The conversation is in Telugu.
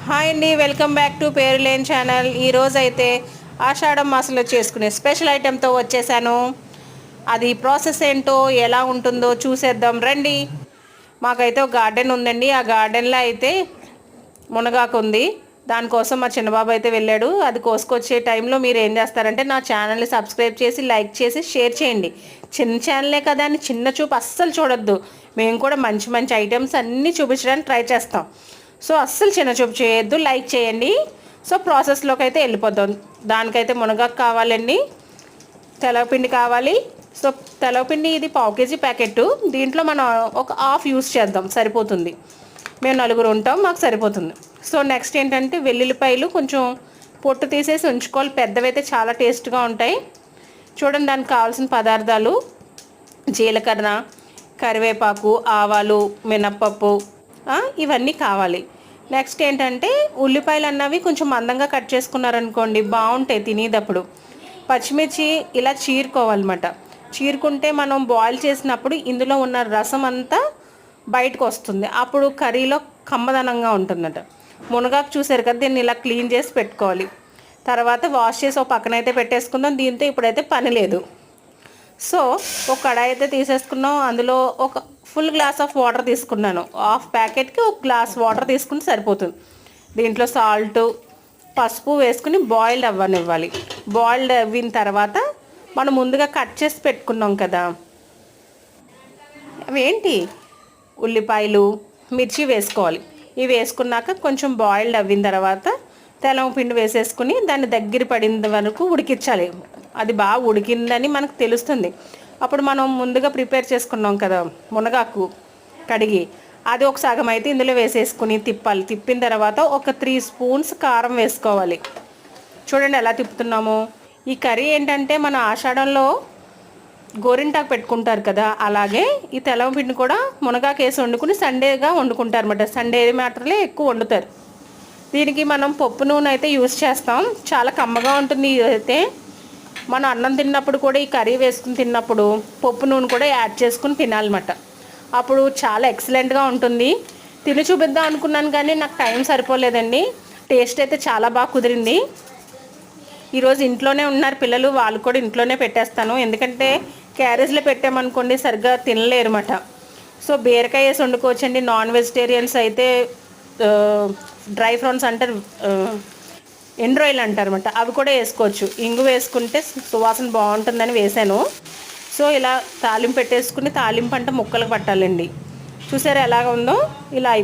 హాయ్ అండి, వెల్కమ్ బ్యాక్ టు పేరులేని ఛానల్. ఈరోజు అయితే ఆషాఢం మాసంలో చేసుకునే స్పెషల్ ఐటెంతో వచ్చేసాను. అది ప్రాసెస్ ఏంటో ఎలా ఉంటుందో చూసేద్దాం రండి. మాకైతే ఒక గార్డెన్ ఉందండి. ఆ గార్డెన్లో అయితే మునగాకు ఉంది. దానికోసం మా చిన్నబాబు అయితే వెళ్ళాడు. అది కోసుకొచ్చే టైంలో మీరు ఏం చేస్తారంటే నా ఛానల్ని సబ్స్క్రైబ్ చేసి లైక్ చేసి షేర్ చేయండి. చిన్న ఛానలే కదా అని చిన్న చూపు అస్సలు చూడొద్దు. మేము కూడా మంచి మంచి ఐటమ్స్ అన్నీ చూపించడానికి ట్రై చేస్తాం. సో అస్సలు చిన్న చూపు చేయొద్దు, లైక్ చేయండి. సో ప్రాసెస్లోకి అయితే వెళ్ళిపోద్దాం. దానికైతే మునగాకు కావాలండి, తెలవపిండి కావాలి. సో తెలవపిండి ఇది 1/2 kg ప్యాకెట్. దీంట్లో మనం ఒక హాఫ్ యూస్ చేద్దాం, సరిపోతుంది. మేము 4 ఉంటాం, మాకు సరిపోతుంది. సో నెక్స్ట్ ఏంటంటే వెల్లుల్లిపాయలు కొంచెం పొట్టు తీసేసి ఉంచుకోవాలి. పెద్దవైతే చాలా టేస్ట్గా ఉంటాయి. చూడండి, దానికి కావాల్సిన పదార్థాలు జీలకర్ర, కరివేపాకు, ఆవాలు, మినప్పప్పు, ఇవన్నీ కావాలి. నెక్స్ట్ ఏంటంటే ఉల్లిపాయలు అన్నవి కొంచెం మందంగా కట్ చేసుకున్నారనుకోండి బాగుంటాయి తినేటప్పుడు. పచ్చిమిర్చి ఇలా చీరుకోవాలన్నమాట. చీరుకుంటే మనం బాయిల్ చేసినప్పుడు ఇందులో ఉన్న రసం అంతా బయటకు వస్తుంది. అప్పుడు కర్రీలో కమ్మదనంగా ఉంటుందట. మునగాకు చూసారు కదా, దీన్ని ఇలా క్లీన్ చేసి పెట్టుకోవాలి. తర్వాత వాష్ చేసి ఒక పక్కన అయితే పెట్టేసుకుందాం. దీంతో ఇప్పుడైతే పని లేదు. సో ఒక కడాయి అయితే తీసేసుకున్నాం. అందులో ఒక ఫుల్ గ్లాస్ ఆఫ్ వాటర్ తీసుకున్నాను. హాఫ్ ప్యాకెట్కి ఒక గ్లాస్ వాటర్ తీసుకుంటే సరిపోతుంది. దీంట్లో సాల్ట్, పసుపు వేసుకుని బాయిల్డ్ అవ్వనివ్వాలి. బాయిల్డ్ అవ్విన తర్వాత మనం ముందుగా కట్ చేసి పెట్టుకున్నాం కదా, అవేంటి ఉల్లిపాయలు, మిర్చి వేసుకోవాలి. ఇవి వేసుకున్నాక కొంచెం బాయిల్డ్ అవ్విన తర్వాత తెలవపిండి వేసేసుకుని దాన్ని దగ్గర పడిన వరకు ఉడికించాలి. అది బాగా ఉడికిందని మనకు తెలుస్తుంది. అప్పుడు మనం ముందుగా ప్రిపేర్ చేసుకున్నాం కదా మునగాకు కడిగి, అది ఒక సగం అయితే ఇందులో వేసేసుకుని తిప్పాలి. తిప్పిన తర్వాత ఒక 3 స్పూన్స్ కారం వేసుకోవాలి. చూడండి ఎలా తిప్పుతున్నాము. ఈ కర్రీ ఏంటంటే మన ఆషాఢంలో గోరింటాకు పెట్టుకుంటారు కదా, అలాగే ఈ తెలవపిండి కూడా మునగాకు వేసి వండుకుని సండేగా వండుకుంటారు అన్నమాట. సండే మ్యాటర్లే ఎక్కువ వండుతారు. దీనికి మనం పప్పు నూనె అయితే యూస్ చేస్తాం. చాలా కమ్మగా ఉంటుంది. అయితే మనం అన్నం తిన్నప్పుడు కూడా ఈ కర్రీ వేసుకుని తిన్నప్పుడు పప్పు నూనె కూడా యాడ్ చేసుకుని తినాలన్నమాట. అప్పుడు చాలా ఎక్సలెంట్గా ఉంటుంది. తిని చూపిద్దాం అనుకున్నాను కానీ నాకు టైం సరిపోలేదండి. టేస్ట్ అయితే చాలా బాగా కుదిరింది. ఈరోజు ఇంట్లోనే ఉన్నారు పిల్లలు, వాళ్ళు కూడా ఇంట్లోనే పెట్టేస్తాను. ఎందుకంటే క్యారేజ్లో పెట్టామనుకోండి సరిగ్గా తినలేరు అన్నమాట. సో బీరకాయ వేసి వండుకోవచ్చండి. నాన్ వెజిటేరియన్స్ అయితే డ్రై ఫ్రాన్స్ అంటారు, ఎండ్రాయిల్ అంటారు అనమాట, అవి కూడా వేసుకోవచ్చు. ఇంగు వేసుకుంటే సువాసన బాగుంటుందని వేసాను. సో ఇలా తాలింపు పెట్టేసుకుని తాలింపు అంటే ముక్కలకు పట్టాలండి. చూసారా ఎలాగ ఉందో ఇలా